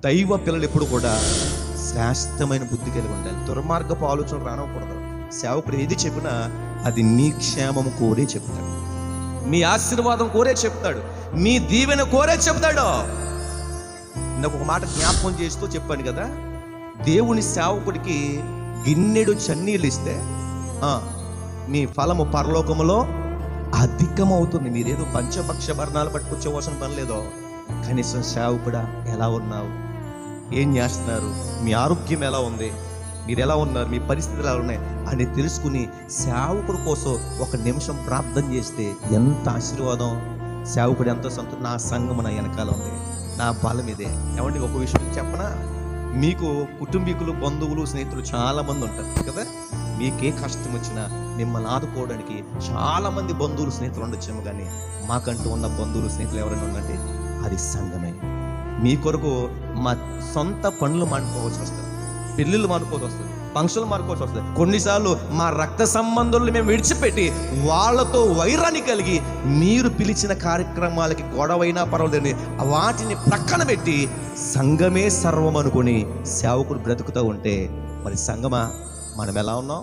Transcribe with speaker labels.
Speaker 1: దైవ పిల్లలు ఎప్పుడు కూడా శ్రేష్టమైన బుద్ధి కలిగి ఉండాలి. దుర్మార్గపు ఆలోచనలు రానకూడదు. సేవకుడు ఏది చెప్పినా అది మీ క్షేమం కోరే చెప్తాడు, మీ ఆశీర్వాదం కోరే చెప్తాడు, మీ దీవెన కోరే చెప్తాడు. నాకు ఒక మాట జ్ఞాపకం చేస్తూ చెప్పాను కదా, దేవుని సేవకుడికి గిన్నెడు చన్నీళ్ళు ఇస్తే మీ ఫలము పరలోకములో అధికమవుతుంది. మీరేదో పంచపక్ష భరణాలు పట్టుకొచ్చేవలసిన పని లేదో. కనీసం సేవకుడా ఎలా ఉన్నావు, ఏం చేస్తున్నారు, మీ ఆరోగ్యం ఎలా ఉంది, మీరు ఎలా ఉన్నారు, మీ పరిస్థితులు ఎలా ఉన్నాయి అని తెలుసుకుని సేవకుడు కోసం ఒక నిమిషం ప్రార్థన చేస్తే ఎంత ఆశీర్వాదం. సేవకుడు ఎంతో సంతోషం. నా సంఘం నా వెనకాల ఉంది, నా బలం ఇదే. ఏమండి, ఒక విషయం చెప్పనా, మీకు కుటుంబీకులు, బంధువులు, స్నేహితులు చాలామంది ఉంటారు కదా. మీకే కష్టం వచ్చినా మిమ్మల్ని ఆదుకోవడానికి చాలామంది బంధువులు, స్నేహితులు ఉండొచ్చేమో, కానీ మాకంటూ ఉన్న బంధువులు, స్నేహితులు ఎవరైనా ఉందంటే అది సంఘమే. మీ కొరకు మా సొంత పనులు మానుకోవాల్సి వస్తుంది, పెళ్ళిళ్ళు మానుకోవాల్సి వస్తుంది, ఫంక్షన్లు మానుకోవాల్సి వస్తుంది. కొన్నిసార్లు మా రక్త సంబంధులను మేము విడిచిపెట్టి వాళ్ళతో వైరాన్ని కలిగి మీరు పిలిచిన కార్యక్రమాలకి గొడవైనా పర్వాలేదని వాటిని ప్రక్కన పెట్టి సంఘమే సర్వం అనుకుని సేవకుడు బ్రతుకుతూ ఉంటే మరి సంఘమా మనం ఎలా ఉన్నాం?